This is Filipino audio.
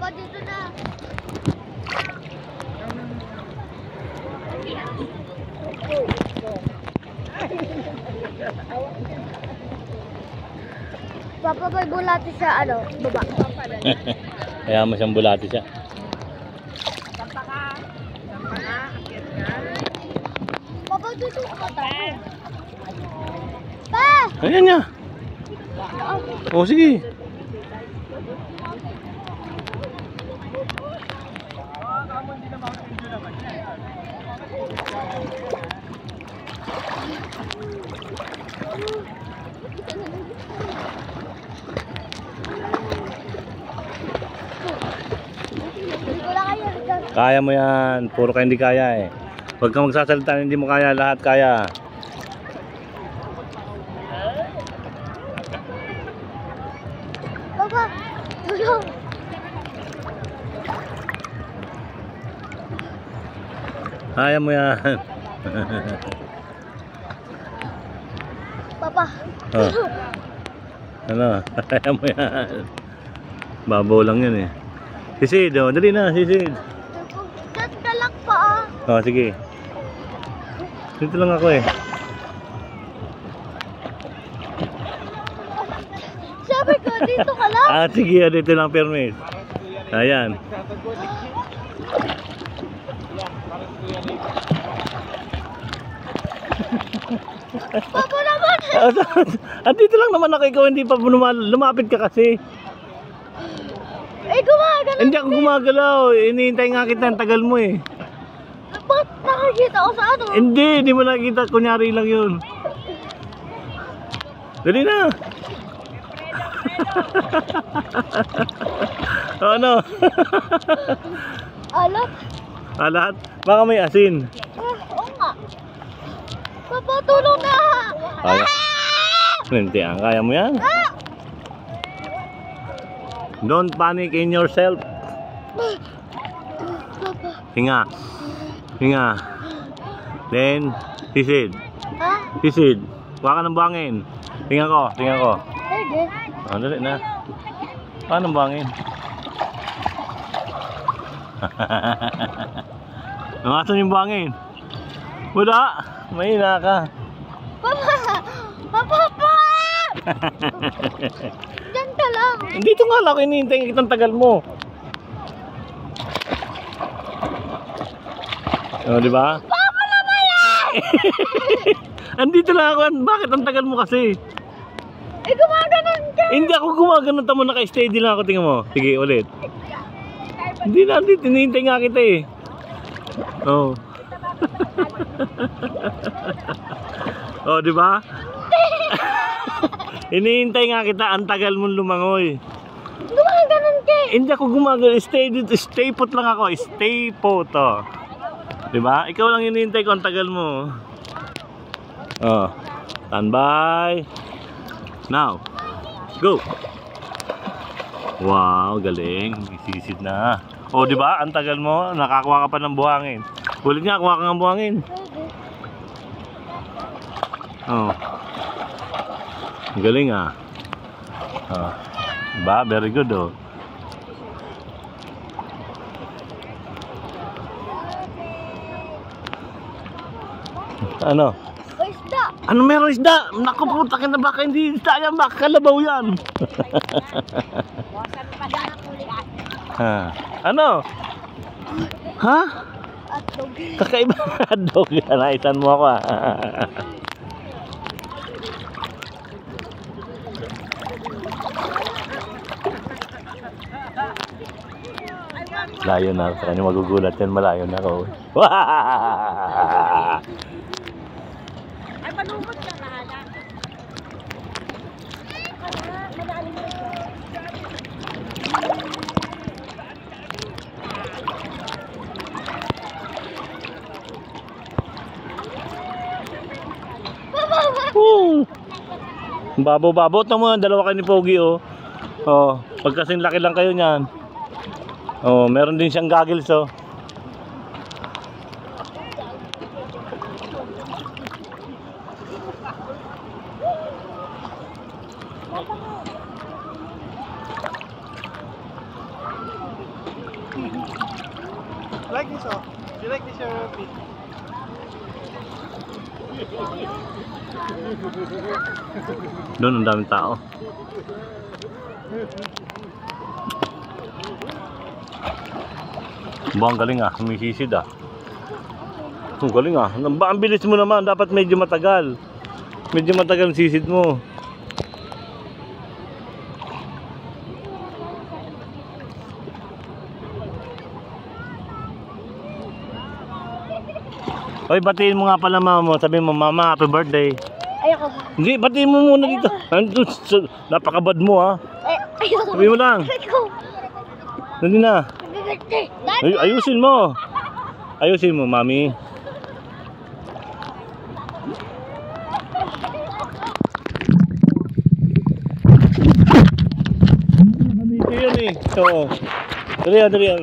Papa, dito na. Papa, may bulati sa ano, baba. Kaya mo siyang bulati siya. Papa, dito ka tayo. Pa! Ayan niya. O sige. Kaya mo yan. Puro ka hindi kaya eh. Huwag kang magsasalita, hindi mo kaya. Lahat kaya. Papa, tulong. Kaya mo yan. Papa, Oh. Ano? Kaya mo yan. Babaw lang yan eh. Sisid, oh. Dali na, sisid. Talak pa ah. Oh, sige. Dito lang ako eh. Sabi ko, dito ka lang. Ah, sige. Dito lang permit. Ayan. Papa naman. Dito lang naman ako. Ikaw hindi pa lumapit ka kasi. Eh, gumagano. Hindi ako gumagalaw. Hinihintay nga kita. Ang tagal mo eh. Ba't nakikita ko sa ano? Hindi mo nakikita. Kunyari lang yun. Dali na. Ano? Alat. Lahat? Baka may asin. Oo nga. Papa, tulong na. Kaya. Hindi, kaya mo yan. Don't panic in yourself. Papa. Hinga. Hinga. Then, sisid. Ha? Sisid. Huwag ka ng buhangin. Tingnan ko, tingnan ko. Pwede. Dali na. Paano buhangin? Nangasan yung buhangin. Wala. Mahina ka. Papa! Papa! Papa! Diyan ka lang. Dito nga lang, hinihintay kitang tagal mo. O, di ba? Papa naman yan! Andito lang ako. Bakit ang tagal mo kasi? Eh, gumaganon ka. Hindi ako gumagano. Tamo naka-steady lang ako. Tingnan mo. Sige, ulit. Hindi na. Andito. Hinihintay nga kita eh. Oh. Oh, di ba? Hinihintay nga kita. Ang tagal mong lumangoy. Gumaganon ka. Hindi ako gumagano. Stay put lang ako. Stay put. Oh. Di ba? Ikaw lang hinihintay ko. Ang tagal mo. Oh. Standby. Now. Go. Wow, galing. Isisid na. Oh, di ba? Ang tagal mo. Nakakuha ka pa ng buhangin. Ulit nga, kuha ka ng buhangin. Oh. Galing ah. Oh. Diba? Very good oh. Ano? O, isda. Ano meron isda? Naku puta ka na, baka hindi isda yan, baka kalabaw yan. Ha? Ano? Ha? Atog. Kakaiba na dog. Naitan mo ako ah. Layo na sa kanya, magugulat yan, malayo na ako. Ay, malumot ka na. Babo-babo. Ito mo, dalawa kayo ni Pogi oh. Oh, pagkasing laki lang kayo niyan. Oh, meron din siyang goggles oh. Like this, oh. You like this, feet? Doon ang daming tao. Ang galing ah, humisisid ah. Ang galing ah. Ang bilis mo naman, dapat medyo matagal. Medyo matagal ang sisid mo. Oy, batiin mo nga pala mama mo. Sabi mo, mama, happy birthday. Ayoko. Hindi, batiin mo muna dito. Napakabad mo ha. Ayoko. Sabi mo lang. Ayoko. Hindi na. Birthday. Ayusin mo. Ayusin mo, mami. Dito yan eh. Oo. Dali yan, dali yan.